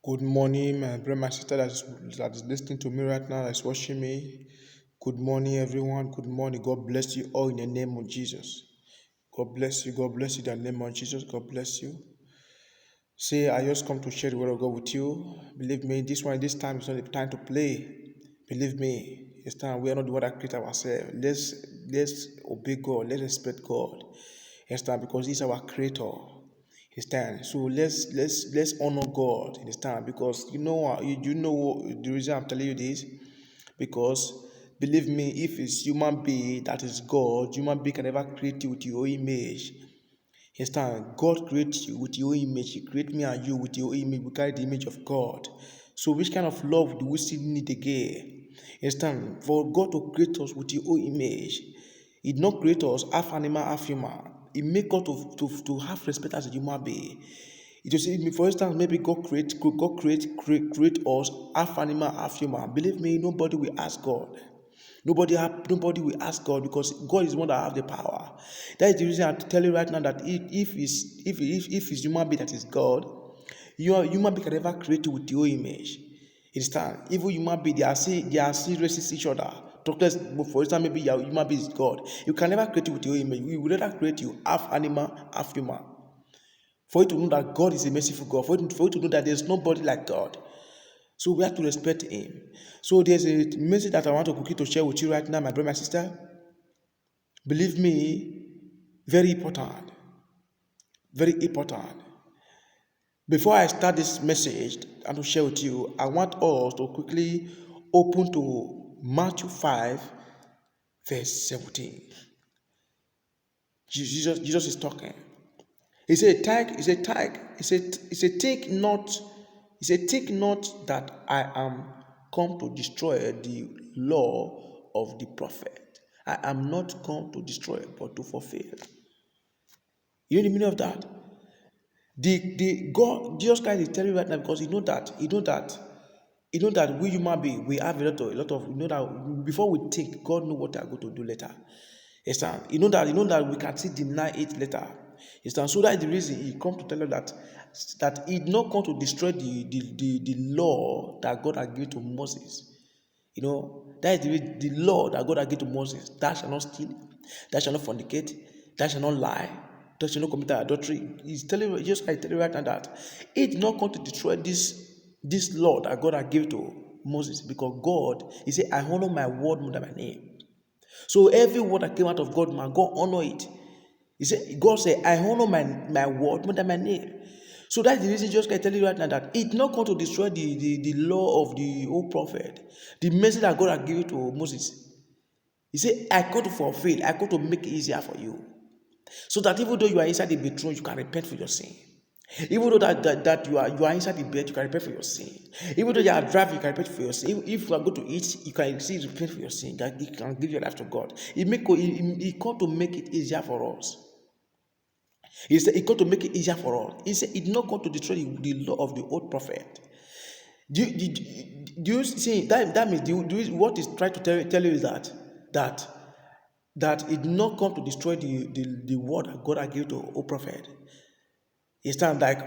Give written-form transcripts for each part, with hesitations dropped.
Good morning, my brother, my sister that is listening to me right now, that's watching me. Good morning, everyone. Good morning. God bless you all in the name of Jesus. God bless you. God bless you in the name of Jesus. God bless you. Say, I just come to share the word of God with you. Believe me, this time is not the time to play. Believe me, it's time we are not the one that create ourselves. Let's obey God. Let's respect God. It's time because He's our creator. It's time. So let's honor God in this time because you know the reason I'm telling you this because believe me, if it's human being that is God, human being can never create you with your image. It's time. God creates you with your image. He created me and you with your image. We carry the image of God. So which kind of love do we still need again? It's time for God to create us with your own image. He did not create us half animal, half human. He made us to have respect as a human being. It was, for instance, maybe God create us half animal, half human. Believe me, nobody will ask God. Nobody will ask God because God is the one that have the power. That is the reason I tell you right now that if it's human being that is God, human being can never create you with your image. It's time. Even human being they are still racist each other. Doctors, for instance, maybe your human being is God. You can never create you with your image. We will never create you half animal, half human. For you to know that God is a merciful God, for you to know that there's nobody like God. So we have to respect Him. So there's a message that I want to quickly to share with you right now, my brother, my sister. Believe me, very important. Very important. Before I start this message and to share with you, I want us to quickly open to Matthew 5, verse 17. Jesus is talking. He said, he said, think not that I am come to destroy the law of the prophet. I am not come to destroy, but to fulfill. You know the meaning of that? The God, Jesus Christ is telling you right now because he know that we human being we have a lot of that before we think God know what they are going to do later. Yes, sir. You know that we can still deny it later. Yes, sir. So that is the reason he come to tell you that he did not come to destroy the law that God had given to Moses. That is the law that God had given to Moses. Thou shalt not steal, thou shalt not fornicate, thou shalt not lie, thou shalt not commit adultery. Jesus Christ telling you right now that he did not come to destroy this law that God had given to Moses because God, he said, I honor my word more than my name. So every word that came out of God, man, God honor it. God said, I honor my word more than my name. So that's the reason Jesus can tell you right now that it's not going to destroy the law of the old prophet, the message that God had given to Moses. He said, I come to fulfill, I come to make it easier for you. So that even though you are inside the bedroom, you can repent for your sin. Even though that you are inside the bed, you can repent for your sin. Even though you are driving, you can repent for your sin. If you are going to eat, you can still repent for your sin. That you can give your life to God. He come to make it easier for us. He said he come to make it easier for us. He said he's not going to destroy the law of the old prophet. Do you see that means what is trying to tell you is that that it did not come to destroy the word that God had given to old prophet. It's time like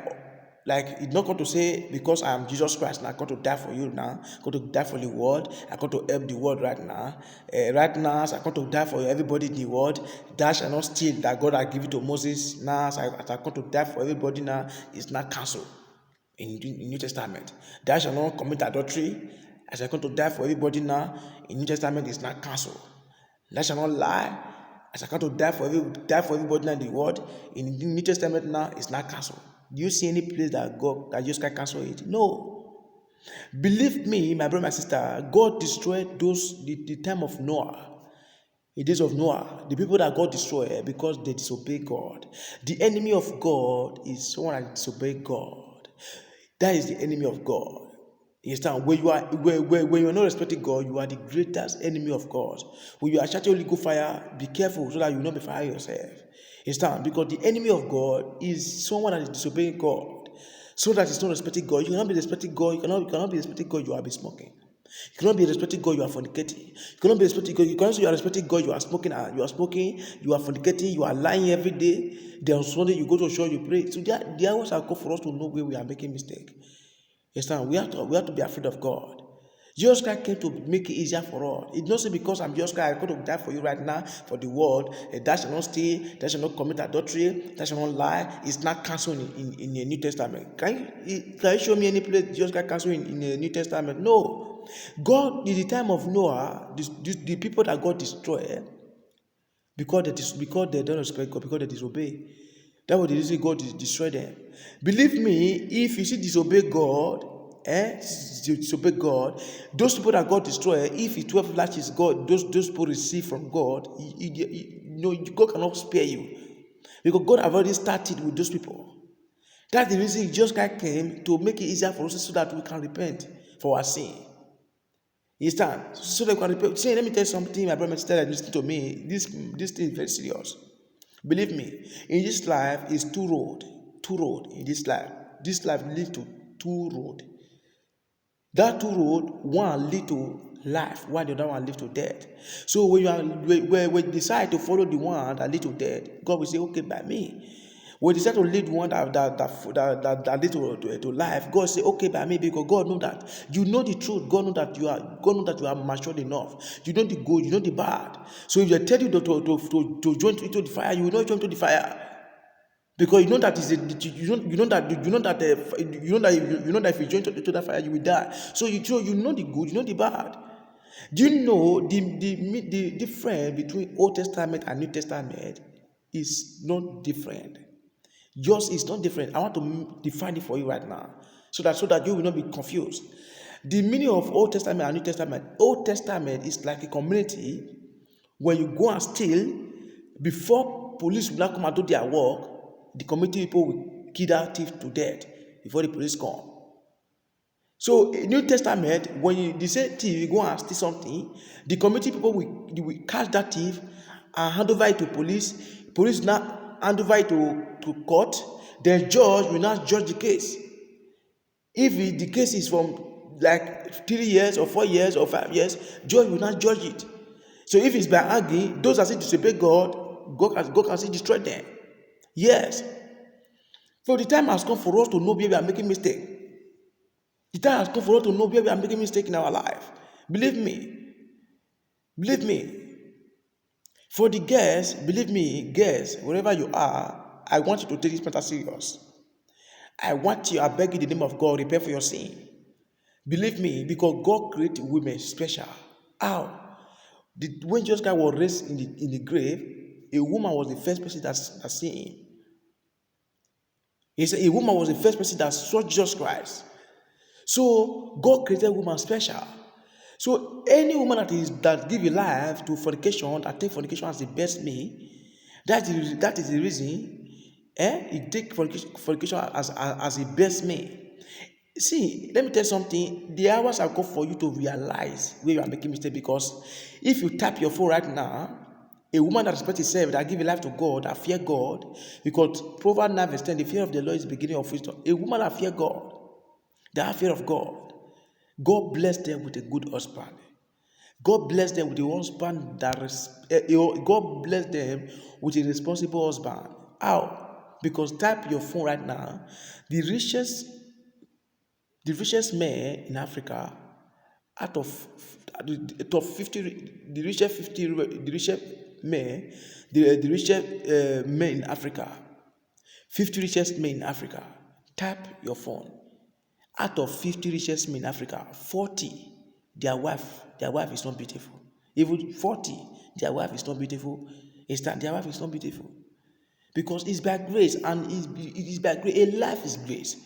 it's not going to say because I am Jesus Christ and I'm going to die for you now. I'm going to die for the world. I'm going to help the world right now. Right now, so I'm going to die for everybody in the world. That shall not steal that God had given to Moses. Now, so I'm going to die for everybody now. It's not cancelled in New Testament. Thou shall not commit adultery. As I'm going to die for everybody now. In New Testament, it's not cancelled. Thou shall not lie. As I come to die for everybody now in the world, in the New Testament now, it's not cancelled. Do you see any place that just can cancel it? No. Believe me, my brother, my sister, God destroyed the time of Noah. In the days of Noah, the people that God destroyed because they disobey God. The enemy of God is someone that disobey God. That is the enemy of God. You understand? When you are not respecting God, you are the greatest enemy of God. When you are shouting Holy Ghost fire, be careful so that you will not be fired yourself. You understand? Because the enemy of God is someone that is disobeying God. So that is not respecting God. You cannot be respecting God. You cannot be respecting God. You are be smoking. You cannot be respecting God. You are fornicating. You cannot be respecting God. You cannot say you are respecting God. You are smoking. You are smoking. You are fornicating. You are lying every day. Then on Sunday you go to church. You pray. So there are ways I go for us to know where we are making mistake. You understand? We have to be afraid of God. Jesus Christ came to make it easier for us. It's not say because I'm Jesus Christ, I'm going to die for you right now, for the world. Thou shalt not steal, thou shalt not commit adultery, thou shalt not lie. It's not cancelled in the New Testament. Can you show me any place Jesus Christ cancelled in the New Testament? No. God, in the time of Noah, the people that God destroyed, because they don't respect God, because they disobey. That was the reason God destroyed them. Believe me, if you see disobey God, disobey God, those people that God destroyed, if 12 lashes God, those people receive from God, God cannot spare you. Because God have already started with those people. That's the reason Jesus Christ came to make it easier for us so that we can repent for our sin. You understand? So that we can repent. See, let me tell you something, my brother, sister, that listen to me. This thing is very serious. Believe me, in this life is two road in this life. This life leads to two road. That two road, one lead to life, while the other one lead to death. So when you decide to follow the one that lead to death, God will say, okay, by me. When you decide to lead one that lead to life, God say, okay, by me, because God know that you know the truth. God know that you are matured enough. You know the good, you know the bad. So if they tell you to join into the fire, you will not join into the fire. Because you know that if you join into that fire, you will die. So you know the good, you know the bad. Do you know the difference between Old Testament and New Testament is not different? Yours is not different. I want to define it for you right now, so that you will not be confused. The meaning of Old Testament and New Testament. Old Testament is like a community. When you go and steal, before police will not come and do their work, the community people will kill that thief to death before the police come. So in New Testament, when they say thief, you go and steal something, the community people will catch that thief and hand over it to police. Police now hand over it to court. Then judge will not judge the case. If the case is from like 3 years or 4 years or 5 years, judge will not judge it. So if it's by arguing, those that say disobey God can still destroy them. Yes. So the time has come for us to know where we are making mistake. The time has come for us to know where we are making mistake in our life. Believe me. Believe me. For the girls, believe me, girls, wherever you are, I want you to take this matter serious. I beg you in the name of God, repent for your sin. Believe me, because God created women special. How? When Jesus Christ was raised in the grave, a woman was the first person that seen him. He said a woman was the first person that saw Jesus Christ. So God created woman special. So any woman that give a life to fornication, that take fornication as the best meal, that is the reason he take fornication as the best meal. See, let me tell you something. The hours are good for you to realize where you are making mistake, because if you tap your phone right now, a woman that respects herself, that give a life to God, that fear God, because Proverbs 9 verse 10, the fear of the Lord is the beginning of wisdom. A woman that fear God, that have fear of God, God bless them with a good husband. God bless them with a husband God bless them with a responsible husband. How? Because tap your phone right now, the richest man in Africa, out of 50, the richest men in Africa, 50 richest men in Africa. Tap your phone. Out of 50 richest men in Africa, 40, their wife is not beautiful. Even 40, their wife is not beautiful. Their wife is not beautiful. Because it's by grace, and it is by grace. A life is grace.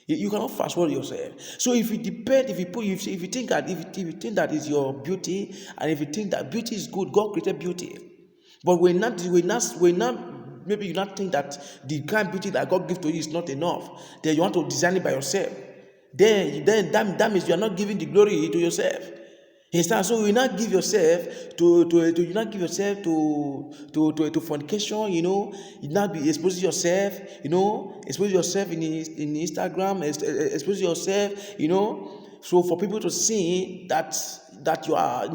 You cannot fast forward yourself. So if you think that is your beauty, and if you think that beauty is good, God created beauty. But maybe you not think that the kind of beauty that God gives to you is not enough. Then you want to design it by yourself. Then that means you are not giving the glory to yourself. So you not give yourself to fornication, you not be exposing yourself, expose yourself in Instagram, expose yourself, so for people to see that that you are,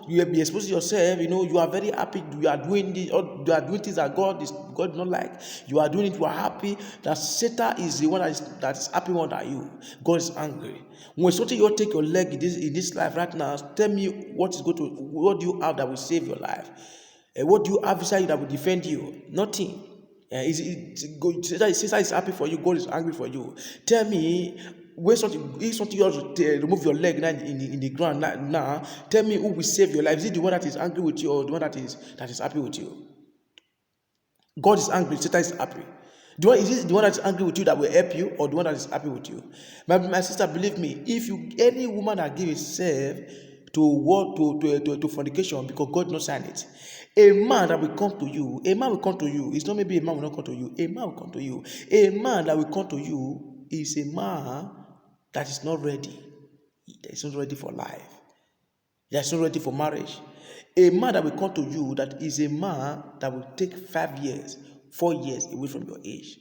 you have been exposing yourself, you are very happy, you are doing this, or you are doing things that God not like. You are doing it, you are happy. That Satan is the one that is happy more than you. God is angry. When something you take your leg in this life right now, tell me what do you have that will save your life? What do you have inside you that will defend you? Nothing. Satan is happy for you, God is angry for you. Tell me, if something you have to remove your leg now in the ground now, tell me who will save your life. Is it the one that is angry with you, or the one that is happy with you? God is angry, Satan is happy. Is it the one that is angry with you that will help you, or the one that is happy with you? My sister, believe me, if any woman that gives herself to fornication because God not sign it, a man that will come to you, it's not maybe a man will not come to you, a man will come to you. A man that will come to you is a man that is not ready. That is not ready for life. That is not ready for marriage. A man that will come to you, that is a man that will take 5 years, 4 years away from your age.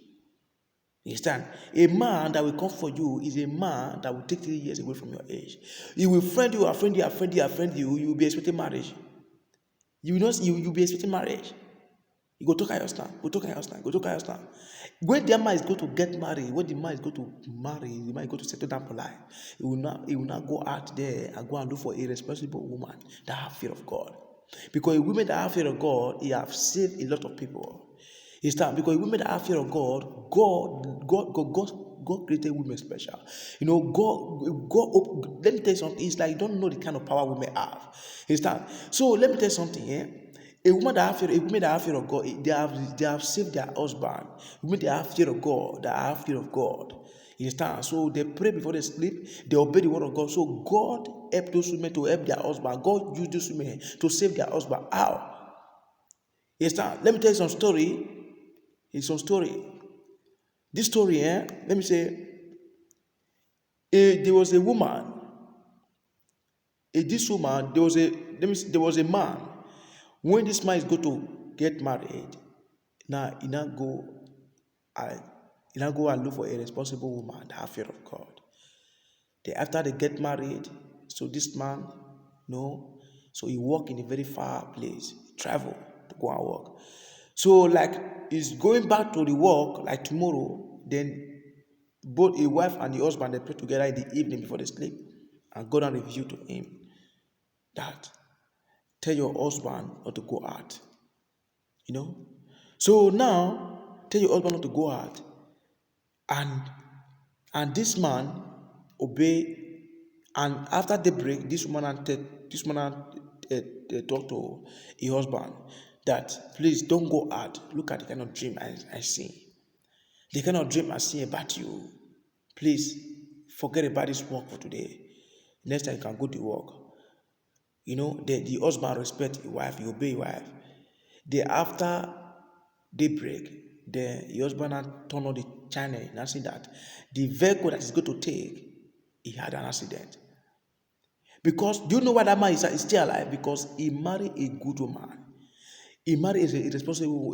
You understand? A man that will come for you is a man that will take 3 years away from your age. He will friend you, you will be expecting marriage. You will be expecting marriage. You go to Kayostan. When the man is going to get married, when the man is going to marry, the man is going to settle down for life, he will not go out there and go and look for a responsible woman that have fear of God. Because women that have fear of God, he have saved a lot of people. It's time because women that have fear of God, God created women special. God. Let me tell you something. It's like you don't know the kind of power women have. It's time. So let me tell you something. A woman that have fear of God, they have saved their husband. Women that have fear of God, You understand? So they pray before they sleep. They obey the word of God. So God help those women to help their husband. God use those women to save their husband. How? You understand? Let me tell you some story. It's some story. This story, let me say, there was a woman. There was a man. When this man is going to get married, now he now go and look for a responsible woman that have fear of God. After they get married, so this man, so he work in a very far place, travel to go and work. So like he's going back to the work like tomorrow, then both a wife and the husband they pray together in the evening before they sleep, and God and review to him that tell your husband not to go out. So now tell your husband not to go out, and this man obey, and after daybreak, this woman talk to her husband that please don't go out. Look at the kind of dream I see. The kind of dream I see about you. Please forget about this work for today. Next time you can go to work. The husband respect his wife, he obey his wife. After daybreak, the husband turn on the channel and see that the vehicle that is going to take, he had an accident. Because do you know why that man is still alive? Because he married a good woman. He married a responsible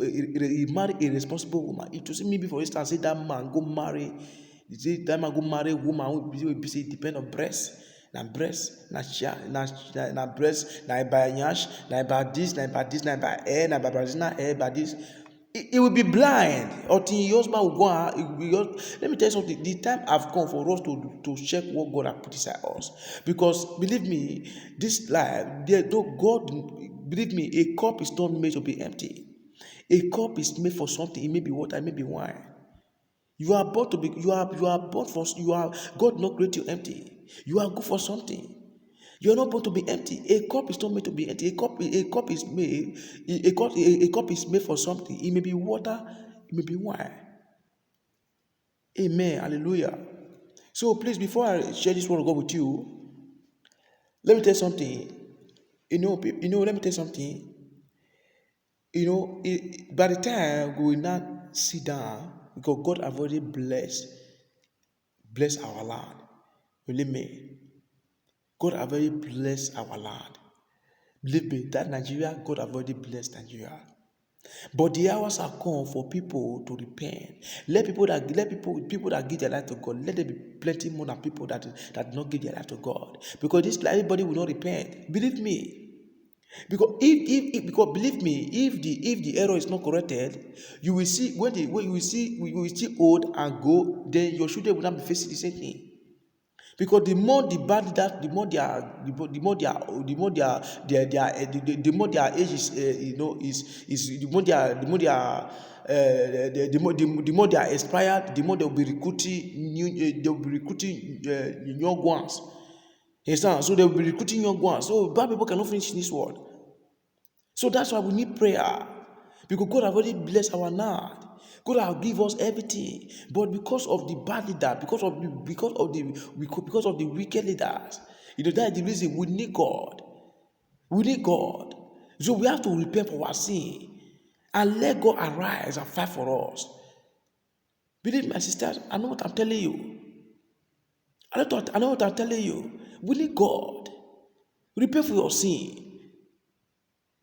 woman. It was maybe, for instance, say that man go marry a woman who be depend on breast. Na breast, na breast, na by nyash, na by this, na by this, na by hair, na by Brazilian hair, by this. He will be blind until your husband will go on. Let me tell you something. The time have come for us to check what God has put inside us. Because believe me, this life, believe me, a cup is not made to be empty. A cup is made for something. It may be water, it may be wine. You are bought for, God not create you empty. You are good for something. You are not born to be empty. A cup is not made to be empty. A cup is made for something. It may be water, it may be wine. Amen. Hallelujah. So please, before I share this word of God with you, let me tell you something. Let me tell you something. By the time we will not sit down, because God have already blessed our land. Believe me. God have already blessed our land. Believe me, that Nigeria, God have already blessed Nigeria. But the hours are come for people to repent. Let people that give their life to God. Let there be plenty more than people that do not give their life to God. Because this everybody will not repent. Believe me. Because because believe me, if the error is not corrected, you will see when you will see old and go, then your children will not be facing the same thing. Because the more the bad that, the more they are, the more they are, the more their age is, the more they are, the more they are expired, the more they will be recruiting young ones. You understand? So they will be recruiting young ones. So bad people cannot finish in this world. So that's why we need prayer. Because God has already blessed our land. God has given us everything. But because of the bad leader, because of the wicked leaders, that is the reason we need God. We need God. So we have to repent for our sin and let God arise and fight for us. Believe my sisters, I know what I'm telling you. I know what I'm telling you. We need God. Repent for your sin.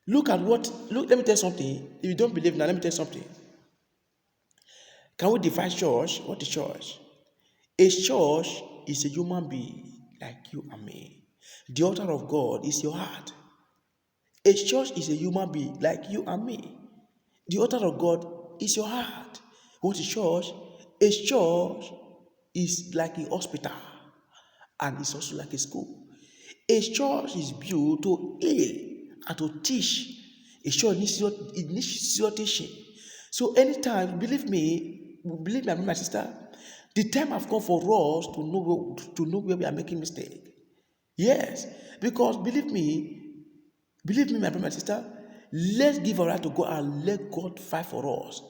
Let me tell you something. If you don't believe now, let me tell you something. Can we define church? What is church? A church is a human being like you and me. The altar of God is your heart. A church is a human being like you and me. The altar of God is your heart. What is church? A church is like a hospital and it's also like a school. A church is built to heal and to teach. A church needs your teaching. So anytime, believe me, my sister, the time has come for us to know where we are making mistake. Yes, because believe me, my brother, my sister, let's give our right to God and let God fight for us.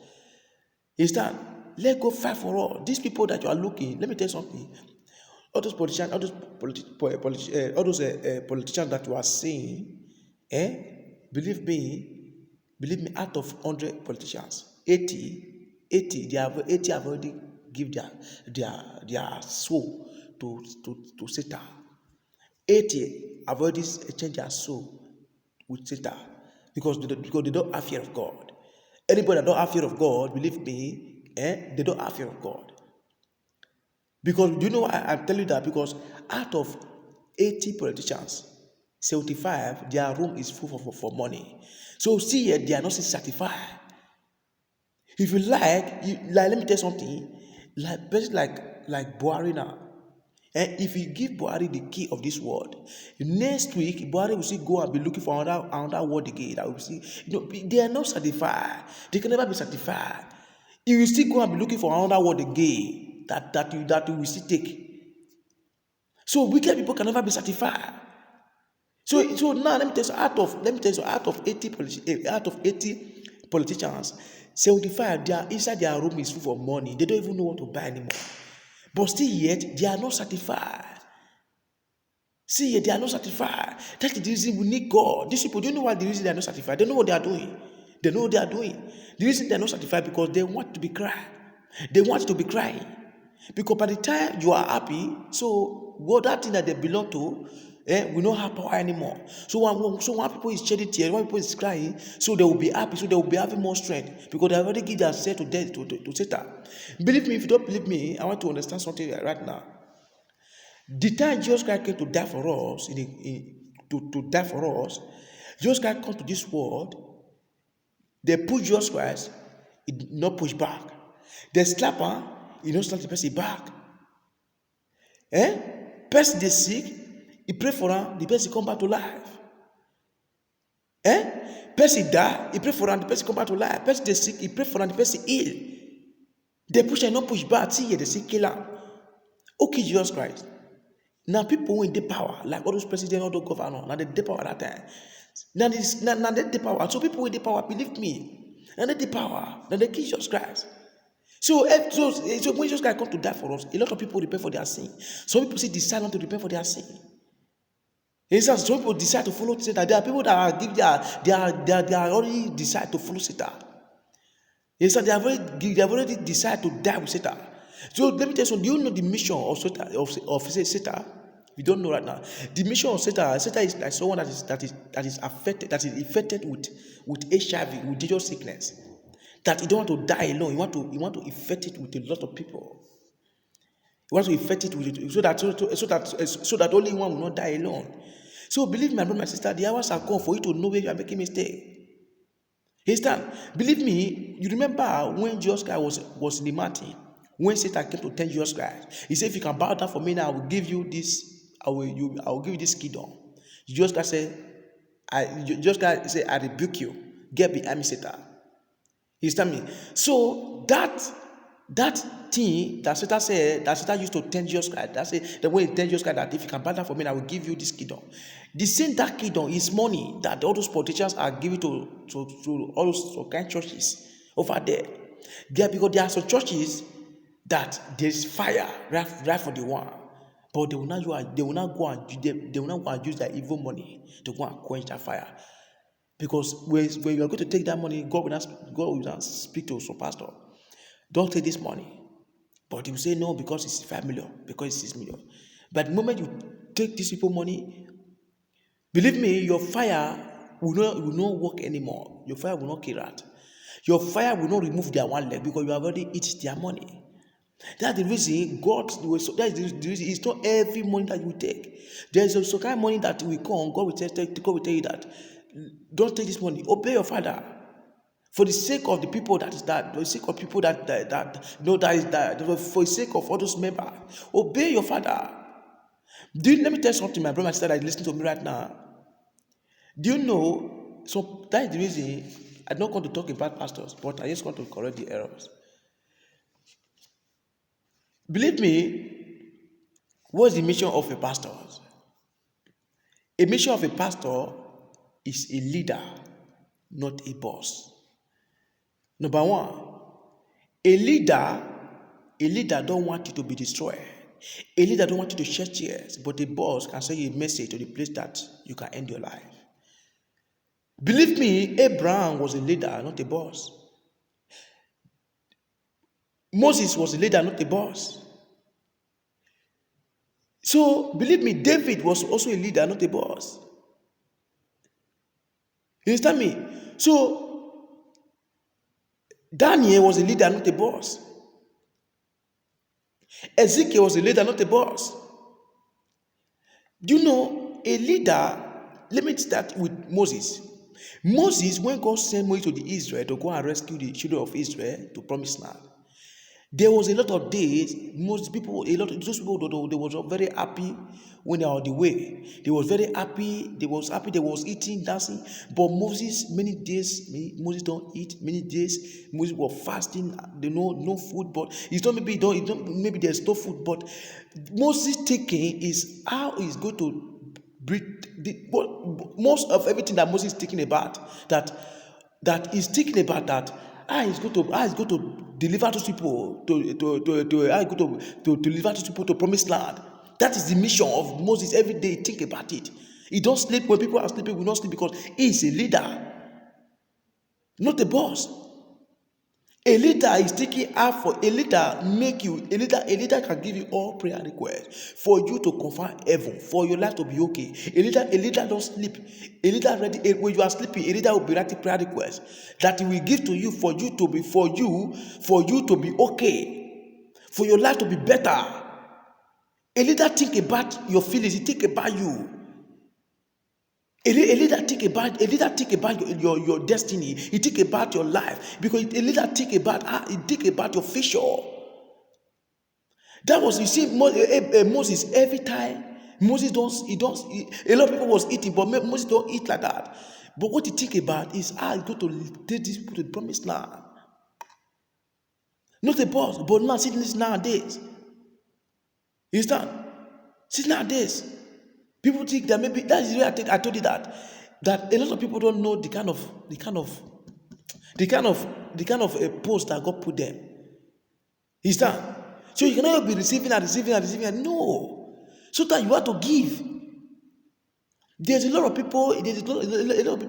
Understand? Let God fight for us. These people that you are looking, let me tell you something. All those politicians, politicians that you are seeing, believe me, out of 100 politicians, 80 have already give their soul to Satan. 80 have already changed their soul with Satan because they don't have fear of God. Anybody that don't have fear of God, believe me, they don't have fear of God. Because do you know why I'm telling you that? Because out of 80 politicians, 75, their room is full for money. So see here, they are not satisfied. If you like, let me tell you something. Like person like Buhari now. And if you give Buhari the key of this world, next week Buhari will still go and be looking for another word again. That will see, they are not satisfied. They can never be satisfied. He will still go and be looking for another word again that you will still take. So wicked people can never be satisfied. So now let me tell you, out of 80 politicians, 75 they are inside their room is full of money. They don't even know what to buy anymore. But still yet they are not satisfied. See yet they are not satisfied. That's the reason we need God. These people, do you know why the reason they are not satisfied? They know what they are doing. They know what they are doing. The reason they are not satisfied because they want to be crying. They want to be crying. Because by the time you are happy, so what that thing that they belong to, will not have power anymore. So when people is shedding tears, when people is crying, so they will be happy, so they will be having more strength because they already give themselves to death to Satan. Believe me, if you don't believe me, I want to understand something right now. The time Jesus Christ came to die for us, to die for us, Jesus Christ come to this world. They push Jesus Christ, he did not push back. They slap her, he not slap the person back. Person dey sick, he pray for am, the person come back to life. Person die, he pray for am, the person come back to life. Person dey sick, he pray for am, the person heal. They push am, not push back. See here, they say kill am. Okay, Jesus Christ. Now people wey dey power, like all those presidents, all those governors, now they dey power at that time. Now they dey power. So people wey dey power, believe me, now they dey power. Now they kill Jesus Christ. So when Jesus Christ come to die for us, a lot of people repent for their sin. Some people decide not to repent for their sin. Some people decide to follow Satan. There are people that they are already decide to follow Satan. They have already decided to die with Satan. So let me tell you something. Do you know the mission of Satan? We don't know right now. The mission of Satan is like someone that is affected, that is infected with HIV, with dangerous sickness. That you don't want to die alone. You want to infect it with a lot of people. You want to infect it with it so that only one will not die alone. So believe me, my brother, my sister, the hours are come for you to know where you are making mistake. Understand? Believe me, you remember when Jesus Christ was in the mountain, when Satan came to tempt Jesus Christ, he said, if you can bow down for me now, I will give you this, I will give you this kingdom. Jesus Christ said, I rebuke you. Get behind me, Satan. He's telling me. So that thing that Satan used to tempt Jesus Christ, that's it, the way he tempted Jesus Christ, that if you can bow down for me, I will give you this kingdom. The same that kingdom is money that all those politicians are giving to all those kind churches over there. Because there are some churches that there's fire right for the one, but they will not go and use their evil money to go and quench that fire. Because when you are going to take that money, God will not speak to some pastor. Don't take this money. But he will say no because it's 5 million, because it's 6 million. But the moment you take these people money, believe me, your fire will not work anymore. Your fire will not kill out. Your fire will not remove their one leg because you have already eaten their money. That's the reason that's the reason. It's not every money that you take. There's also kind of money that will come. God will tell you that don't take this money. Obey your father. For the sake of the people for the sake of all those members, obey your father. Let me tell you something, my brother and sister that is listening to me right now. Do you know? So that is the reason I'm not going to talk about pastors, but I just want to correct the errors. Believe me, what's the mission of a pastor? A mission of a pastor is a leader, not a boss. Number one, a leader don't want you to be destroyed. A leader don't want you to shed tears, but a boss can send you a message to the place that you can end your life. Believe me, Abraham was a leader, not a boss. Moses was a leader, not a boss. So, believe me, David was also a leader, not a boss. You understand me? So, Daniel was a leader, not a boss. Ezekiel was a leader, not a boss. Do you know a leader? Let me start with Moses. Moses, when God sent Moses to the Israel to go and rescue the children of Israel to promised land, there was a lot of days. Those people, they were very happy when they were on the way. They was very happy. They was eating, dancing. But Moses, Moses don't eat. Many days, Moses was fasting. They know no food. But it's not maybe there's no food. But Moses thinking is how he's going to breathe. Most of everything that Moses is thinking about, that he's thinking about that. He's going to deliver those people to deliver those people to promised land. That is the mission of Moses. Every day, think about it. He don't sleep when people are sleeping. Will not sleep because he is a leader, not a boss. A leader is taking out for a leader. A leader can give you all prayer requests for you to confirm heaven, for your life to be okay. A leader don't sleep. A leader ready when you are sleeping. A leader will be writing prayer requests that he will give to you for you to be okay, for your life to be better. A leader think about your feelings. He think about you. A leader think about your destiny. He think about your life, because a leader think about your future. That was, you see, Moses. Every time Moses a lot of people was eating, but Moses don't eat like that. But what he think about is how he go to take these people to the promised land. Not a boss, but now see this nowadays. You understand? See nowadays. People think that maybe that is where I told you that a lot of people don't know the kind of a post that God put them. You understand? So you cannot be receiving. No. So that you have to give. There's a lot of people. There's a lot of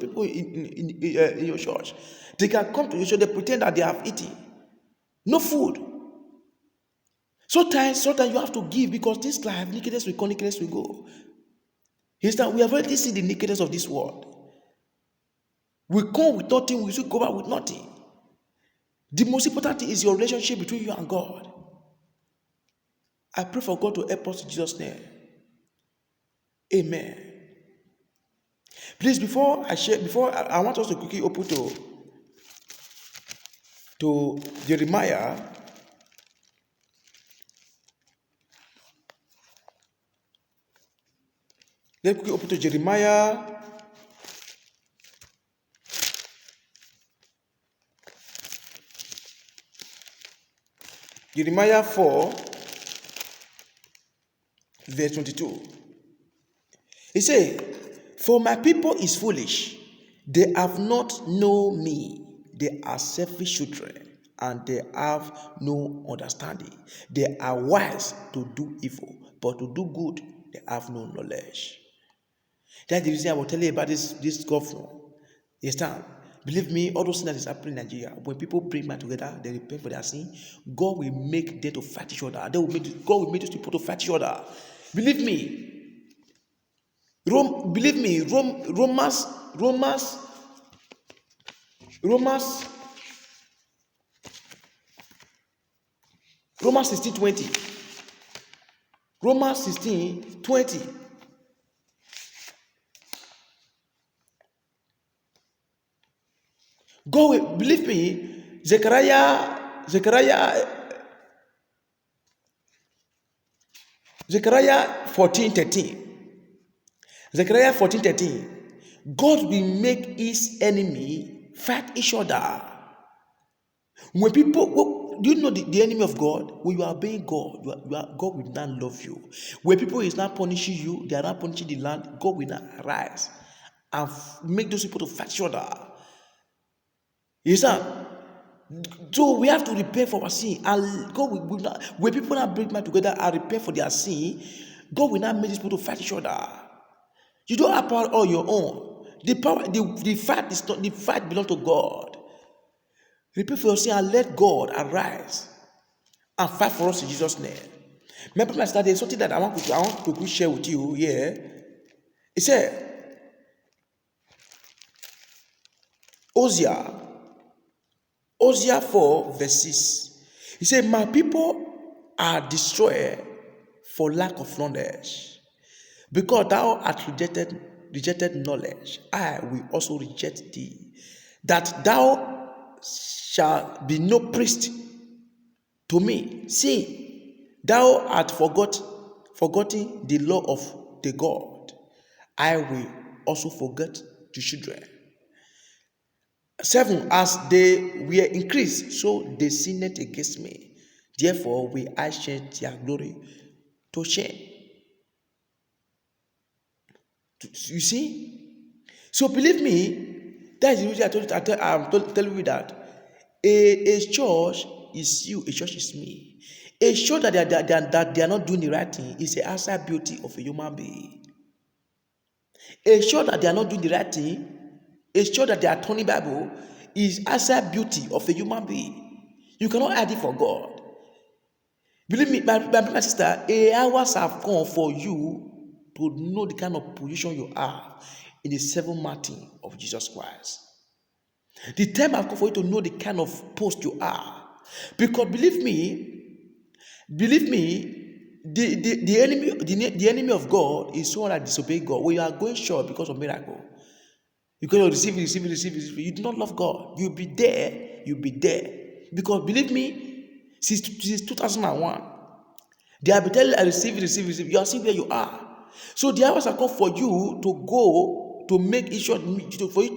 people in your church. They can come to your church. They pretend that they have eaten. No food. Sometimes you have to give because this life, nakedness will come, nakedness will go. He's that we have already seen the nakedness of this world. We come with nothing, we should go back with nothing. The most important thing is your relationship between you and God. I pray for God to help us in Jesus' name. Amen. Please, before I want us to quickly open to Jeremiah. Let's quickly open to Jeremiah. Jeremiah 4, verse 22. He said, "For my people is foolish, they have not known me. They are selfish children, and they have no understanding. They are wise to do evil, but to do good, they have no knowledge." That's the reason I will tell you about this governor. You understand? Believe me, all those things that is happening in Nigeria, when people bring man together, they repent for their sin, God will make them to fight each other. God will make those people to fight each other. Believe me. Romans 16:20. Romans 16:20. God will, believe me, Zechariah 14:13. Zechariah 14:13. God will make his enemy fight each other. When people, do you know the enemy of God? When you are obeying God, God will not love you. When people is not punishing you, they are not punishing the land, God will not arise and make those people to fight each other. You understand? So we have to repent for our sin, and God will not, when people not bring man together and repent for their sin, God will not make these people to fight each other. You don't have power on your own. The power, the fight is not, the fight belongs to God. Repent for your sin and let God arise and fight for us in Jesus' name. Remember, my study, something that I want to share with you here. It said, Hosea 4, verse 6. He said, "My people are destroyed for lack of knowledge. Because thou hast rejected knowledge, I will also reject thee, that thou shalt be no priest to me. See, thou art forgotten the law of the God. I will also forget the children. 7. As they were increased, so they sinned against me. Therefore will I change their glory to shame." You see? So believe me, that is the reason I'm telling you that a church is you, a church is me. A church that they are not doing the right thing is the outside beauty of a human being. A church that they are not doing the right thing, a church that they are turning Bible, is outside beauty of a human being. You cannot hide it for God. Believe me, my sister, hours have come for you to know the kind of position you are in the seventh mountain of Jesus Christ. The time has come for you to know the kind of post you are. Because believe me, the enemy of God is someone that disobeys God. When you are going short because of miracle, because you receive, you do not love God. You'll be there. Because believe me, since 2001, they have been telling you, receive. You are seeing where you are. So the hours are come for you to go to make it short, for you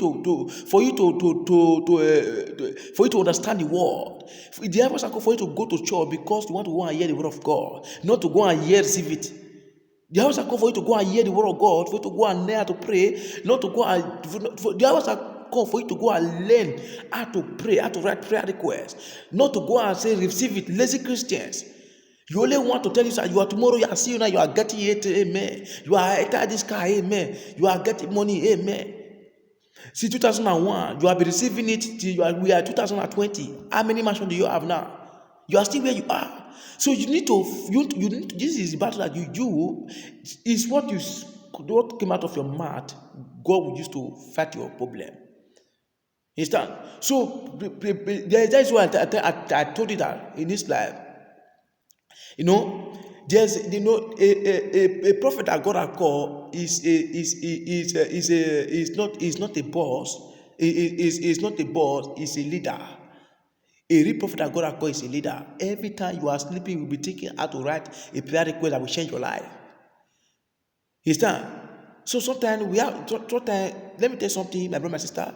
to understand the word. The hours are come for you to go to church because you want to go and hear the word of God, not to go and receive it. The hours are come for you to go and hear the word of God, for you to go and learn how to pray, not to go and. The hours are come for you to go and learn how to pray, how to write prayer requests, not to go and say receive it. Lazy Christians. You only want to tell you that you are tomorrow, you are seeing now, you are getting it, amen. You are entering this car, amen. You are getting money, amen. See, 2001, you have been receiving it till we are 2020. How many mansions do you have now? You are still where you are. So you need to this is the battle that you do is what came out of your mouth. God will use to fight your problem. You understand? So that's why I told you that in this life, you know, there's a prophet that God had called is not a boss. Is not a boss. Is a leader. A real prophet that God has called is a leader. Every time you are sleeping, you will be thinking how to write a prayer request that will change your life. You understand? So sometimes let me tell you something, my brother, my sister.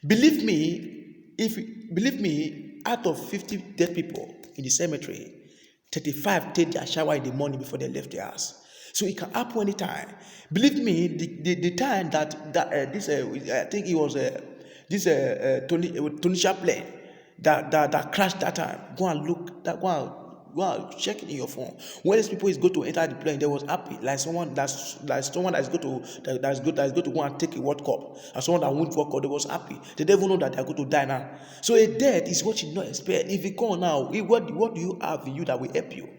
Believe me, out of 50 dead people in the cemetery, 35 take their shower in the morning before they left their house. So it can happen anytime. Believe me, the time this I think it was Tony Chaplin that crashed that time. Go and look that go and check in your phone. When these people is going to enter the plane, they was happy, like someone that's going to go and take a World Cup, and someone that won World Cup, they was happy. They don't even know that they are going to die now. So a death is what you not expect. If you come now, what do you have in you that will help you?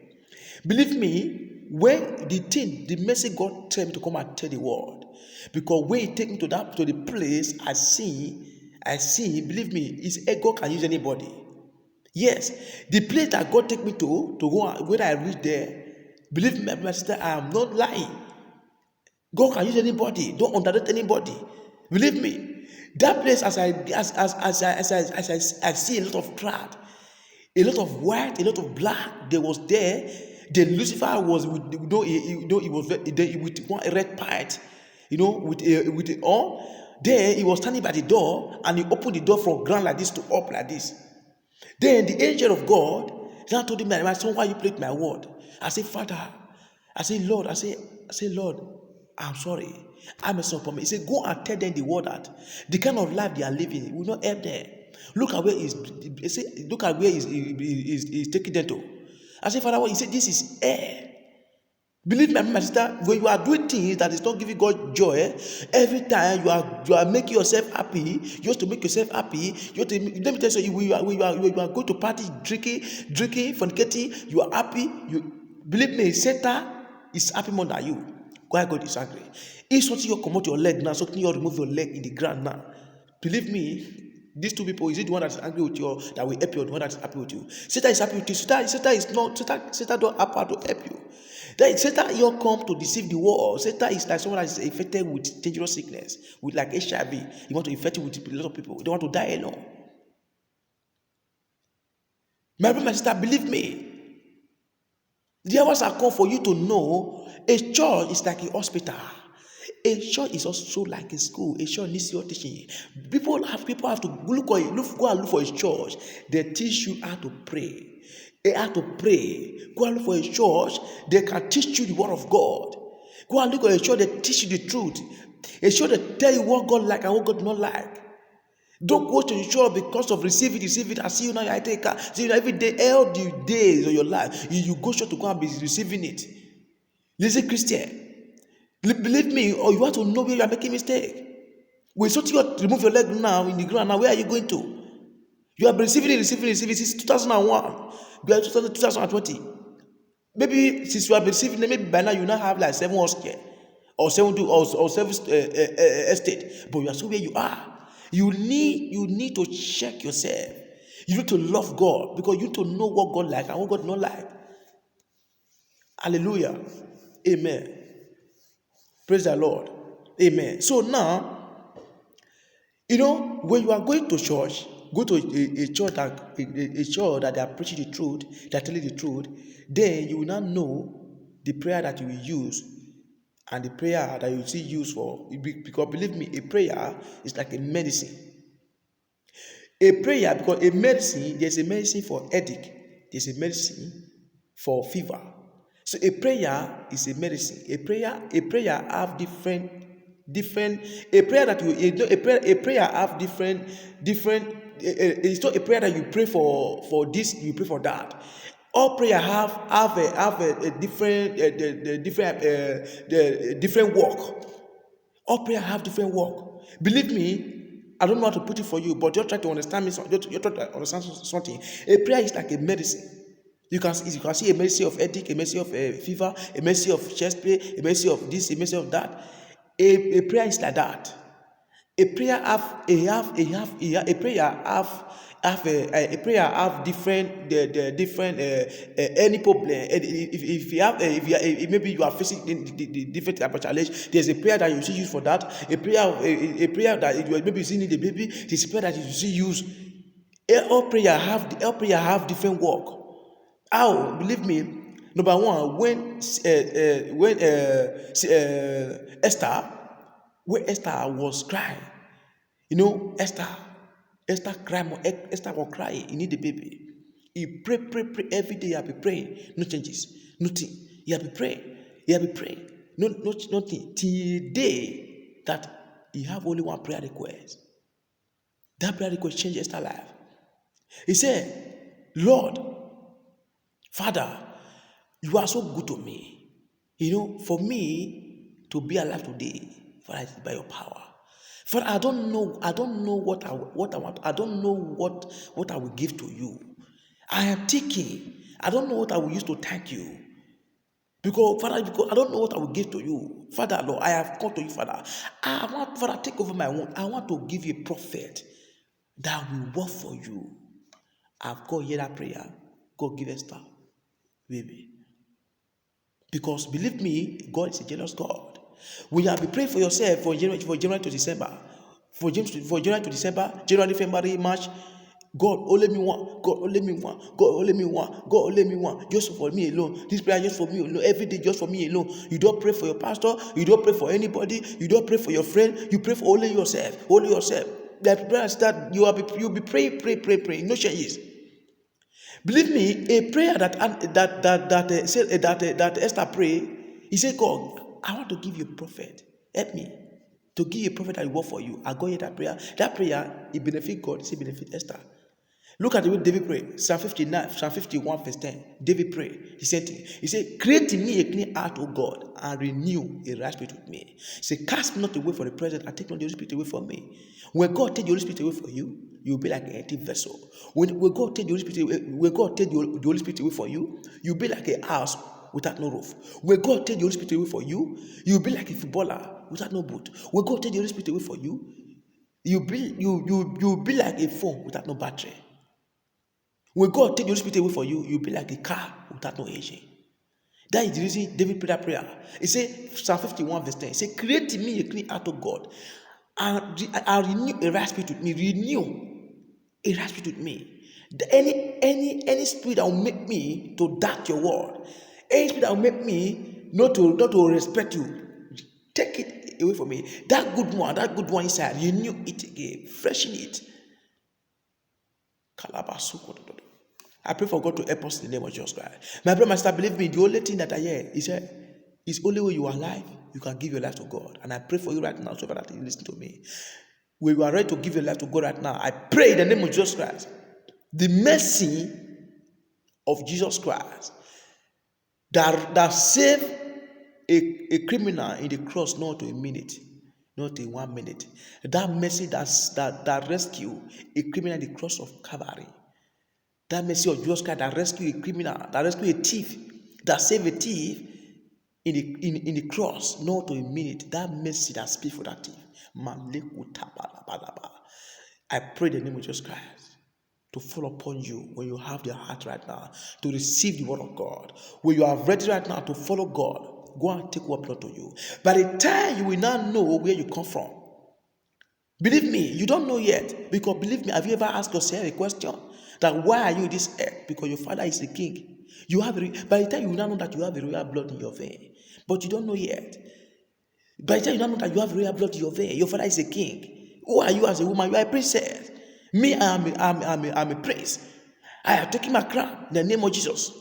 Believe me, when the message God tell me to come and tell the world, because when He take me to the place, I see. Believe me, His ego can use anybody. Yes, the place that God take me to go when I reach there, believe me, my sister, I am not lying. God can use anybody. Don't underrate anybody. Believe me, that place as I see a lot of crowd, a lot of white, a lot of black. There was there. The Lucifer was with he was with one red part, with all. There he was standing by the door and he opened the door from ground like this to up like this. Then the angel of God now told him, my son, why you played my word? I said, Father, I said, Lord, Lord, I'm sorry. I'm a son for me. He said, go and tell them the word that the kind of life they are living will not help them. Look at where he's taking them to. I said, Father, what? He said, this is air. Believe me, my sister, when you are doing things that is not giving God joy, every time you are making yourself happy, you have to make yourself happy. Let me tell you, when you are going to party, drinking, fornicating, you are happy. Believe me, Satan is happy more than you. Why God is angry? If something you come out your leg now, something you remove your leg in the ground now. Believe me, these two people, is it the one that is angry with you that will help you, or the one that is happy with you? Satan is happy with you. Satan don't happen to help you. Then Satan you come to deceive the world. Satan is like someone that is infected with dangerous sickness, with like HIV. You want to infect you with a lot of people. You don't want to die alone. My brother, my sister, believe me. The hours are come for you to know a church is like a hospital. A church is also like a school. A church needs your teaching. People have to go and look for a church. They teach you how to pray. How to pray. Go and look for a church. They can teach you the word of God. Go and look for a church. They teach you the truth. A church that tell you what God like and what God not like. Don't go to the church because of receive it. I see you now. I take care. See you every day, all the days of your life. You go church to go and be receiving it. Listen, Christian. Believe me, or you want to know where you are making mistake. When something you remove your leg now in the ground, now where are you going to? You have been receiving it since 2001. You are 2020. Maybe since you have been receiving it, maybe by now you now have like 7 house or 7 estate, but you are still where you are. You need to check yourself. You need to love God because you need to know what God like and what God not like. Hallelujah. Amen. Praise the Lord. Amen. So now, when you are going to church, go to a church that they are preaching the truth, they are telling the truth, then you will not know the prayer that you will use and the prayer that you will still use for. Because believe me, a prayer is like a medicine. A prayer, because a medicine, there's a medicine for headache, there's a medicine for fever. So a prayer is a medicine. A prayer have different. A prayer that a prayer have different. It's not a prayer that you pray for this, you pray for that. All prayer have a different different work. All prayer have different work. Believe me, I don't know how to put it for you, but you're trying to understand me. You're trying to understand something. A prayer is like a medicine. You can see a mercy of headache, a mercy of fever, a mercy of chest pain, a mercy of this, a mercy of that. A prayer is like that. A prayer have different the different any problem. If you have if maybe you are facing the different type of challenge, there's a prayer that you should use for that. A prayer that you maybe you need a baby. There's a prayer that you should use. All prayer have different work. How? Believe me. Number one, when Esther was crying, Esther cried. Esther was crying. He need a baby. He pray every day. He have been praying. No changes. Nothing. He have been praying. Nothing. Till the day that he have only one prayer request. That prayer request changed Esther's life. He said, Lord, Father, you are so good to me. For me to be alive today, Father, it's by your power. Father, I don't know what I want. I don't know what I will give to you. I am thinking. I don't know what I will use to thank you. Because I don't know what I will give to you. Father, Lord, I have come to you, Father. I want, Father, take over my womb. I want to give you a prophet that will work for you. I've got to hear that prayer. God give Esther, baby. Because believe me, God is a jealous God. When you have been praying for yourself for January to December, January, February, March, God only me one, God only me one, God only me one, God only me one, just for me alone. This prayer just for me alone, every day just for me alone. You don't pray for your pastor, you don't pray for anybody, you don't pray for your friend, you pray for only yourself, only yourself. The prayer that you'll be praying, no changes. Believe me, a prayer that Esther prayed, he said, God, I want to give you a prophet. Help me to give you a prophet that will work for you. I go hear that prayer. That prayer, it benefit God, it benefit Esther. Look at the way David prayed. Psalm 59, Psalm 51, verse 10. David prayed. He said, create in me a clean heart, O God, and renew a right spirit with me. He said, cast me not away from the present, and take not the Holy Spirit away from me. When God take the Holy Spirit away from you, you'll be like an empty vessel. When God take the Holy Spirit away, from you, you'll be like a house without no roof. When God take the Holy Spirit away from you, you'll be like a footballer without no boot. When God take the Holy Spirit away from you, you'll be like a phone without no battery. When God take the Holy Spirit away from you, you'll be like a car without no engine. That is the reason David prayed that prayer. He said, Psalm 51, verse 10, he said, create in me a clean heart, O God, and I'll renew a right spirit with me. Renew a right spirit with me. Any spirit that will make me to doubt your word, any spirit that will make me not to respect you, take it away from me. That good one inside, renew it again, freshen it. I pray for God to help us in the name of Jesus Christ. My brother, my sister, believe me, the only thing that I hear is it's only when you are alive, you can give your life to God. And I pray for you right now, so that you listen to me. When you are ready to give your life to God right now, I pray in the name of Jesus Christ, the mercy of Jesus Christ that saved a criminal in the cross, not to a minute, not in 1 minute. That mercy that rescue a criminal in the cross of Calvary. That mercy of Jesus Christ that rescue a criminal, that rescue a thief, that save a thief in the cross, not to a minute. That mercy that speaks for that thief. I pray in the name of Jesus Christ to fall upon you when you have your heart right now to receive the word of God. When you are ready right now to follow God, go and take what belongs to you. By the time you will not know where you come from. Believe me, you don't know yet. Because believe me, have you ever asked yourself a question? That why are you in this earth? Because your father is a king. By the time you now know that you have a royal blood in your vein, but you don't know yet. By the time you now know that you have royal blood in your vein, your father is a king. Who are you as a woman? You are a princess. Me, I'm a prince. I have taken my crown in the name of Jesus.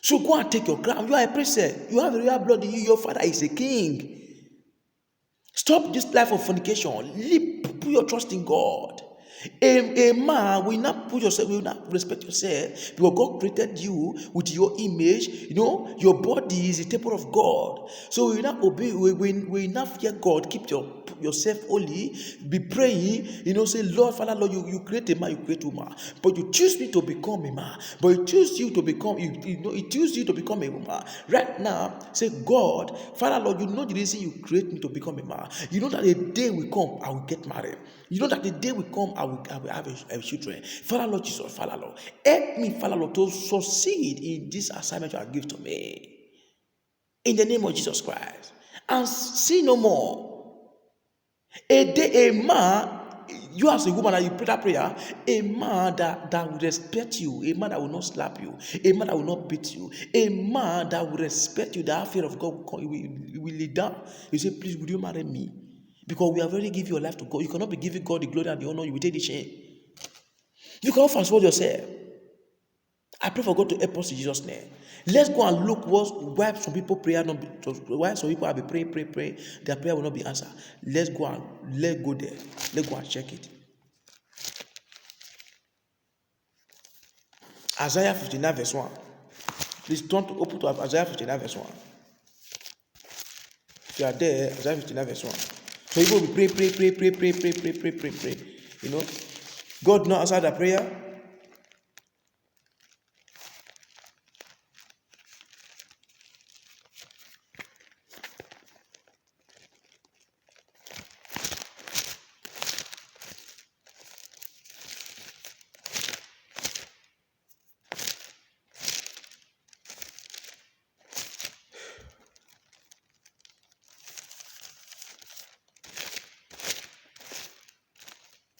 So go and take your crown. You are a princess. You have a royal blood in you. Your father is a king. Stop this life of fornication. Put your trust in God. A man will not put yourself, will not respect yourself because God created you with your image. Your body is a temple of God. So we will not obey, we will not fear God. Keep yourself holy, be praying, say, Lord, Father, Lord, you create a man, you create a woman, but you choose me to become a man, but you choose you to become, it choose you to become a woman. Right now, say, God, Father, Lord, you know the reason you create me to become a man. You know that the day will come, I will get married. You know that the day will come, I will have children. Father, Lord Jesus, Father, Lord, help me, Father, Lord, to succeed in this assignment you have given to me. In the name of Jesus Christ. And see no more. A man, you as a woman and you pray that prayer, a man that will respect you, a man that will not slap you, a man that will not beat you, a man that will respect you, that have fear of God will lead down. You say, please, would you marry me? Because we have already given your life to God. You cannot be giving God the glory and the honor, you will take the shame. You cannot fast forward yourself. I pray for God to help us in Jesus' name. Let's go and look why some people why some people have been praying, their prayer will not be answered. Let's go there. Let's go and check it. Isaiah 59 verse 1. Please turn to open to Isaiah 59 verse 1. If you are there, Isaiah 59 verse 1. So people will pray. God not answer the prayer.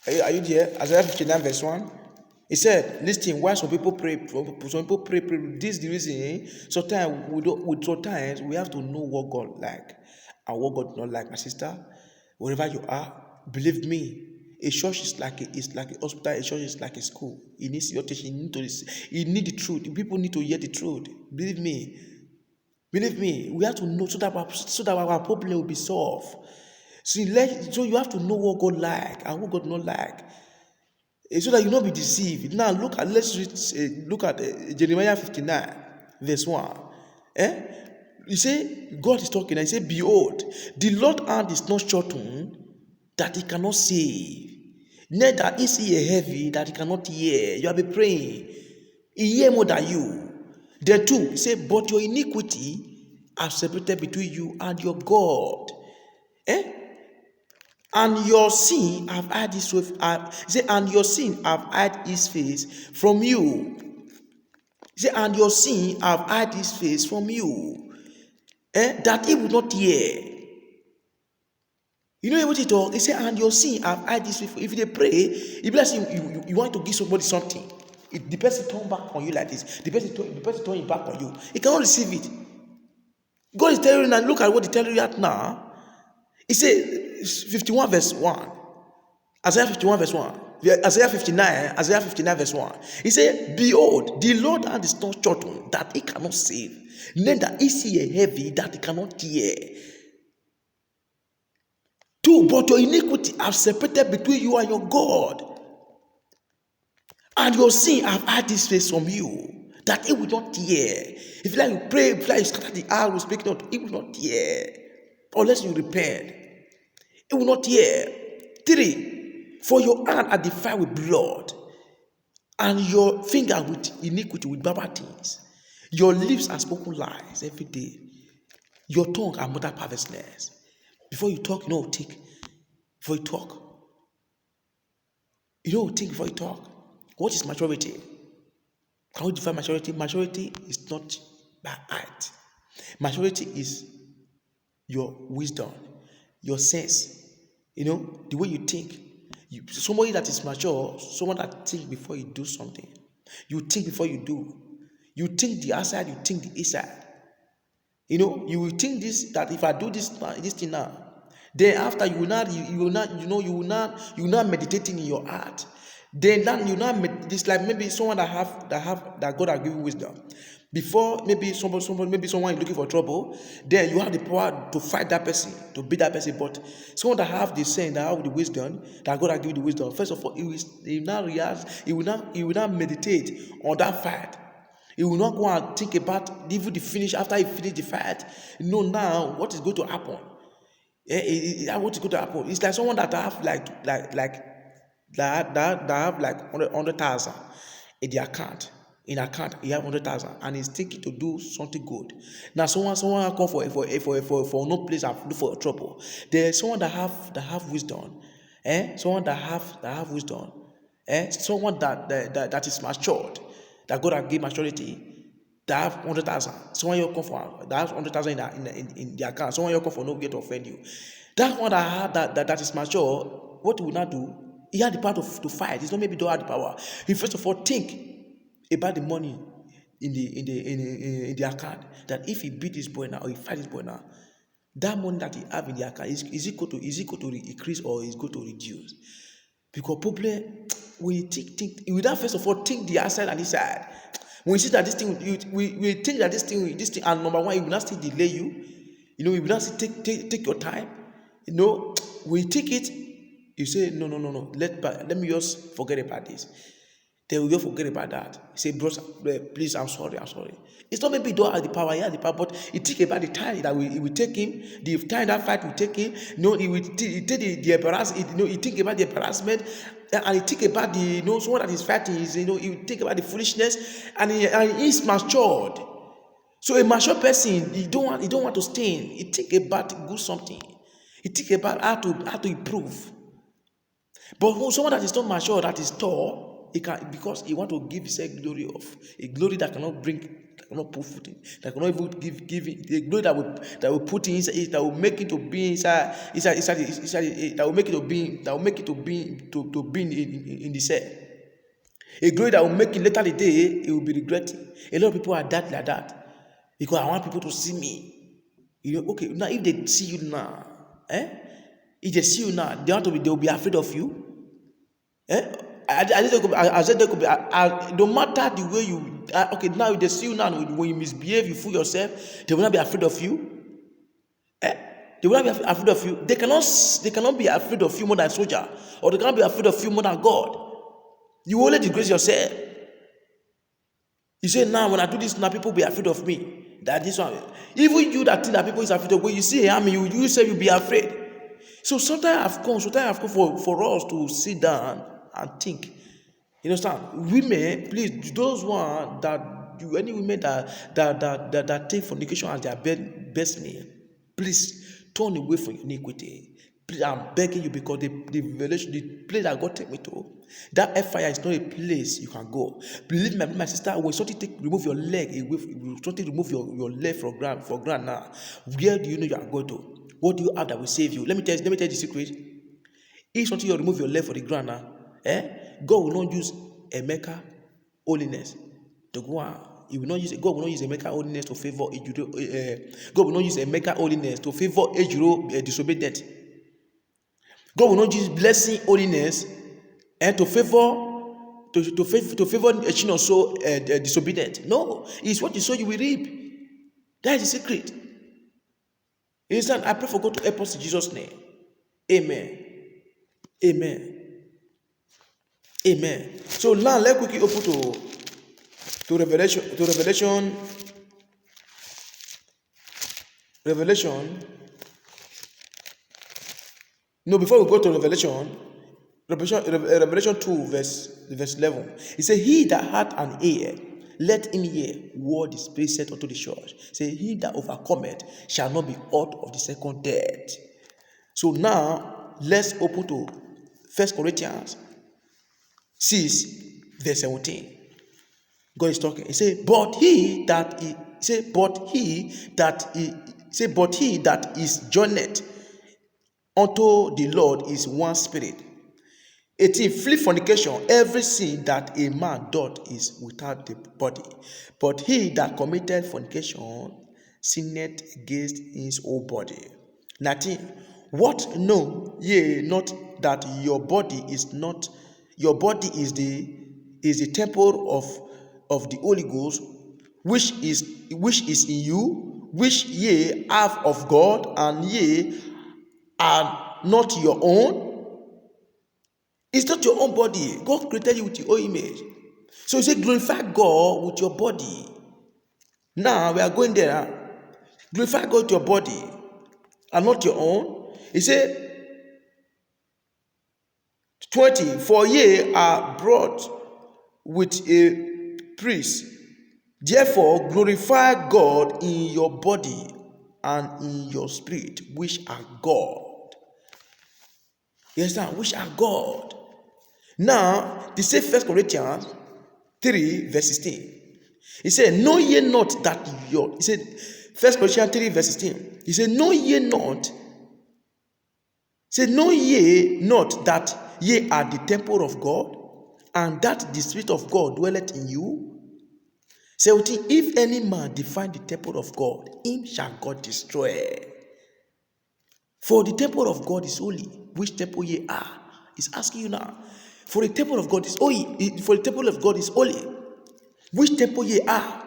Are you there? Isaiah 59 verse 1. He said, listen, why some people pray. This is the reason. Sometimes we have to know what God like and what God not like. My sister, wherever you are, believe me, a church is like a hospital. A church is like a school. It needs your teaching. You need the truth. People need to hear the truth. Believe me. We have to know so that our problem will be solved. So you have to know what God like and what God not like, so that you not be deceived. Now let's look at Jeremiah 59 verse 1. You say God is talking and he say, behold, the Lord's hand is not shortened that he cannot save, neither is he heavy that he cannot hear. You have been praying, he hear more than you. There too, he say, but your iniquity are separated between you and your God. And your sin have hid his face. And your sin have hid his face from you. And your sin have hid his face from you. That he will not hear. You know what he talk? He said, and your sin have hid his face. If they pray, if you want to give somebody something, the person turn back on you like this. The person turn it back on you. He cannot receive it. God is telling you now, look at what he telling you right now. He said, 51 verse 1. Isaiah 51 verse 1. Isaiah 59 verse 1. He said, behold, the Lord hand is not shortened that he cannot save, neither is he heavy that he cannot hear. 2, but your iniquity have separated between you and your God, and your sin have hid his face from you, that he will not hear. If you like you pray, if you like you scatter the hour, speak not, he will not hear. Unless you repent, he will not hear. 3, for your hand are defiled with blood, and your finger with iniquity, with bad things. Your lips are spoken lies every day. Your tongue are muttered perverseness. Before you talk, think. Before you talk, think before you talk. What is maturity? Can we define maturity? Maturity is not by height. Maturity is your wisdom, your sense, the way you think. Somebody that is mature, someone that thinks before you do something. You think before you do. You think the outside, you think the inside. You will think this, that if I do this thing now, then after you will not meditating in your heart Then that you now this like maybe someone that God has given wisdom. Before maybe maybe someone is looking for trouble, then you have the power to fight that person, to beat that person. But someone that have the sense, that have the wisdom, that God has given the wisdom. First of all, he will now react, he will now meditate on that fight. He will not go and think about even the finish after he finish the fight. You know now what is going to happen. What is going to happen? It's like someone that have that have like 100,000 in the account. In account, he have 100,000 and he's thinking to do something good. Now, someone come for no place and look for trouble. There's someone that have wisdom, someone that have wisdom, someone that is matured, that God has given maturity. That have 100,000. Someone you come for that has 100,000 in the account. Someone you come for no get to offend you. That one that have that is mature, what will not do? He had the power to fight. It's not maybe don't have the power. He first of all think about the money in the account. That if he beat this boy now or he fight this boy now, that money that he have in the account is equal to increase or is going to reduce. Because problem when you think you will first of all think the outside and this side. When you see that this thing, we think that this thing, and number one, it will not still delay you. You know, it will not still take your time. You know, when you take it, you say, no. Let me just forget about this. They will just forget about that. Say, bro, please, I'm sorry. It's not maybe he don't have the power, he has the power, but he think about the time that it will take him, the time that fight will take him. No, he take the embarrassment, he think about the embarrassment, and he think about the, someone that is fighting is, he think about the foolishness, and he's matured. So a mature person, he don't want to stain. He think about good something. He think about how to improve. But someone that is not mature, that is tall, he can, because he want to give himself glory of a glory that cannot put foot in, that cannot even give a glory that will put in inside, that will make it to be inside, that will make it to be in the cell. A glory that will make it later the day, it will be regretting. A lot of people are like that because I want people to see me. Okay, now if they see you now, if they see you now, they will be afraid of you. I said there could be no matter the way you okay, now if they see you now, when you misbehave, you fool yourself, they will not be afraid of you. They will not be afraid of you. They cannot be afraid of you more than soldier, or they cannot be afraid of you more than God. You only disgrace yourself. You say now when I do this now, people will be afraid of me. That this one, even you that think that people is afraid of, when you see a army, you say you be afraid. So sometimes I've come for us to sit down and think. You understand? Women, please, those one any women that take fornication as their best meal, please turn away from iniquity. Please, I'm begging you, because the place that God take me to, that fire is not a place you can go. Believe me, my sister, when something remove your leg away, something remove your leg for ground now, where do you know you are going to? What do you have that will save you? Let me tell you the secret. If something you remove your leg for the ground now, God will not use Emeka holiness to go on. God will not use Emeka holiness to favor Ejiro. God will not use Emeka holiness to favor Ejiro disobedient. God will not use blessing holiness to favor Echinonso disobedient. No, it's what you sow you will reap. That is the secret. You understand? I pray for God to help us in Jesus' name. Amen. So now let's quickly open to Revelation. No, before we go to Revelation 2, verse 11. It says, he that hath an ear, let him hear what the Spirit said unto the church. Say, he that overcometh shall not be hurt of the second death. So now let's open to 1 Corinthians 6, verse 17. God is talking. He said, but he that is joined unto the Lord is one spirit. 18. Flee fornication. Every sin that a man doth is without the body, but he that committed fornication sinneth against his own body. 19. What know ye not that your body is your body is the temple of the Holy Ghost, which is in you, which ye have of God, and ye are not your own. It's not your own body. God created you with your own image. So he said, glorify God with your body. Now we are going there. Glorify God with your body and not your own. He said, 20, for ye are brought with a priest. Therefore, glorify God in your body and in your spirit, which are God. Yes, now, which are God. Now, the same 1 Corinthians 3, verse 16. He said, know ye not that your, he said, 1 Corinthians 3, verse 16. He said, know ye not, know ye not that ye are the temple of God, and that the Spirit of God dwelleth in you? 17, if any man define the temple of God, him shall God destroy. For the temple of God is holy, which temple ye are. He's asking you now. For the temple of God is holy. For the temple of God is holy, which temple ye are.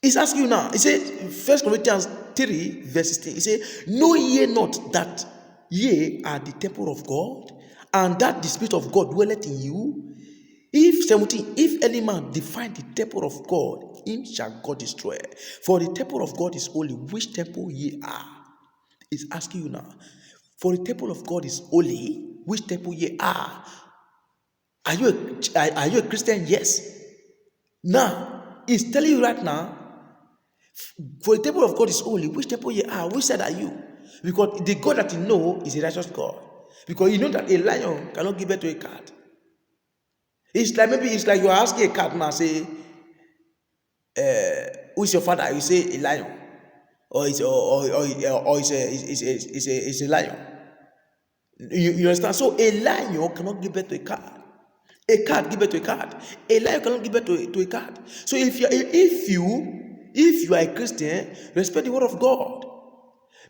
He's asking you now. He says, 1 Corinthians 3, verse 16. He says, know ye not that ye are the temple of God, and that the Spirit of God dwelleth in you? If 17, if any man define the temple of God, him shall God destroy. For the temple of God is holy, which temple ye are. He's asking you now. For the temple of God is holy, which temple ye are. Are you a Christian? Yes. Now, he's telling you right now, for the temple of God is holy, which temple ye are. Which side are you? Because the God that you know is a righteous God. Because you know that a lion cannot give birth to a cat. It's like you are asking a cat now, say, who's your father? You say a lion, or it's a lion. You understand? So a lion cannot give birth to a cat. A cat give birth to a cat. A lion cannot give birth to a cat. So if you are a Christian, respect the word of God.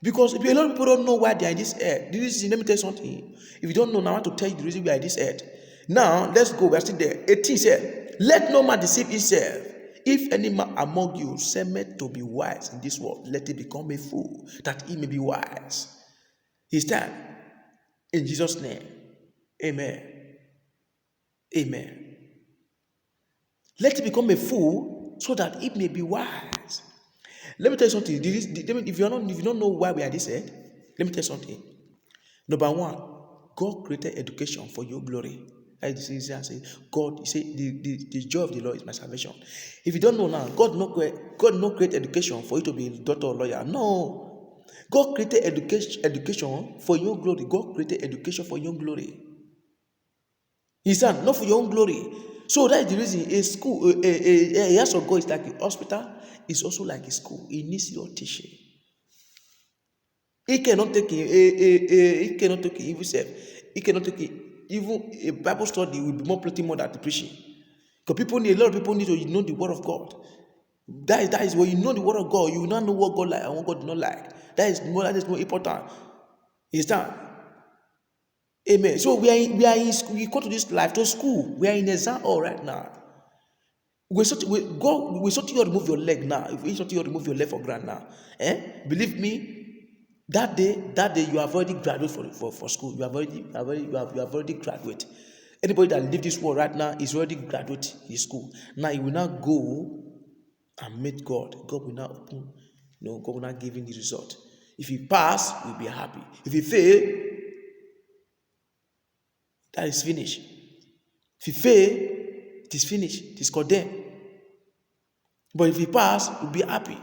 Because a lot of people don't know why they are in this earth. Let me tell you something. If you don't know, now I want to tell you the reason we are in this earth. Now, let's go. We are still there. 18 said, let no man deceive himself. If any man among you seemeth to be wise in this world, let him become a fool, that he may be wise. His time. In Jesus' name. Amen. Amen. Let him become a fool so that he may be wise. Let me tell you something. If you don't know why we are this earth, let me tell you something. Number one, God created education for your glory. As he says, God, he said, the joy of the Lord is my salvation. If you don't know now, God not create education for you to be a doctor or lawyer. No. God created education for your glory. God created education for your glory. He said, not for your own glory. So that is the reason a school, a house of God is like a hospital, is also like a school. It needs your teaching. He cannot take he cannot take evil self. He cannot take it. Even a Bible study will be more plenty more than the preaching. Because a lot of people need to know the word of God. That is when you know the word of God, you will not know what God like and what God do not like. That is more important. Is that? Amen. So we go to this life to school. We are in exam hall right now. We sort you remove your leg now. If we sort you remove your leg for grant now, believe me, that day you have already graduated for school. You have already graduated. Anybody that live this world right now is already graduate in school. Now you will not go and meet God. God will not open. God will not give him the result. If you pass, you'll be happy. If you fail, that is finished. If you fail, it is finished. It is condemned. But if you pass, you'll be happy.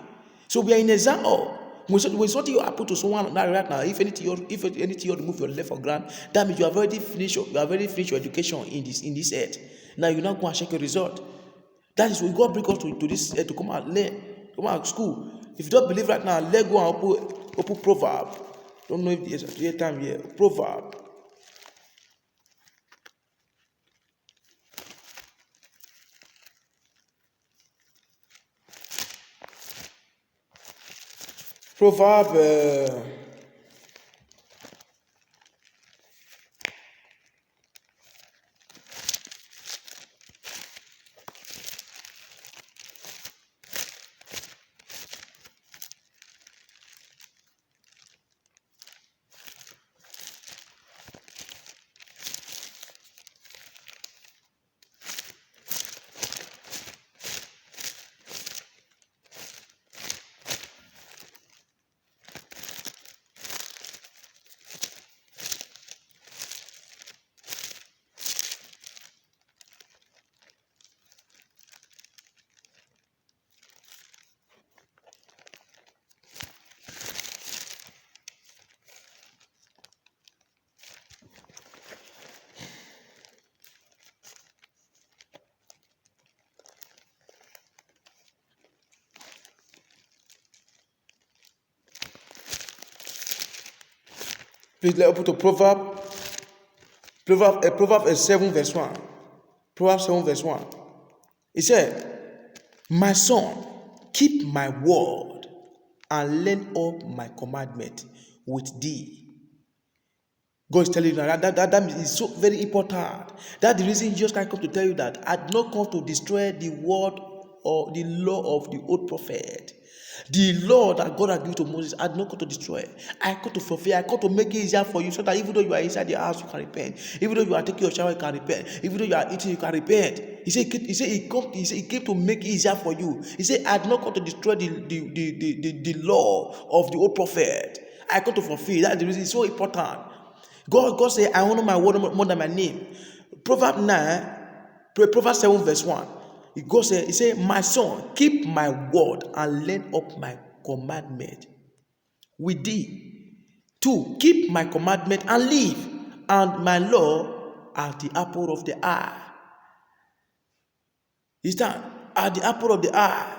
So we are in exam hall. When something happen to someone right now, if anything you remove your left for grant, that means you have already finished your education in this earth. Now you now go and check your result. That is when God bring us to this earth to come and learn, come out of school. If you don't believe right now, let's go and open Proverb. Don't know if there's a time here. Proverb. Proverb. Please let's open to Proverbs 7 verse 1. Proverbs 7 verse 1. It said, my son, keep my word and learn up my commandment with thee. God is telling you that is so very important. That's the reason Jesus Christ come to tell you that I did not come to destroy the word or the law of the old prophet. The law that God had given to Moses, I did not come to destroy. I come to fulfill. I come to make it easier for you so that even though you are inside the house, you can repent. Even though you are taking your shower, you can repent. Even though you are eating, you can repent. He said he came to make it easier for you. He said, I did not come to destroy the law of the old prophet. I come to fulfill. That's the reason it's so important. God said, I honor my word more than my name. Proverbs 7 verse 1. God said, he said, my son, keep my word and learn up my commandment with thee. 2, keep my commandment and live, and my law are the apple of the eye. Is that at the apple of the eye?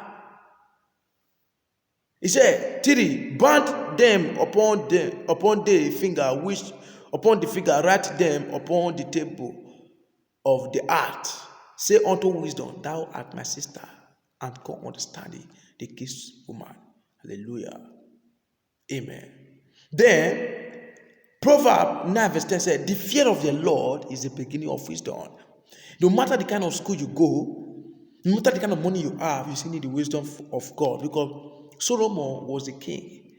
He said, 3, bind them upon the finger, write them upon the table of the heart. Say unto wisdom, thou art my sister, and come understanding the kiss woman. Hallelujah. Amen. Then Proverbs 9 verse 10 said, the fear of the Lord is the beginning of wisdom. No matter the kind of school you go, no matter the kind of money you have, you still need the wisdom of God, because Solomon was a king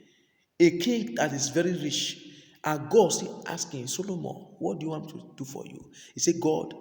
that is very rich. And God still asking Solomon, what do you want to do for you? He said, God,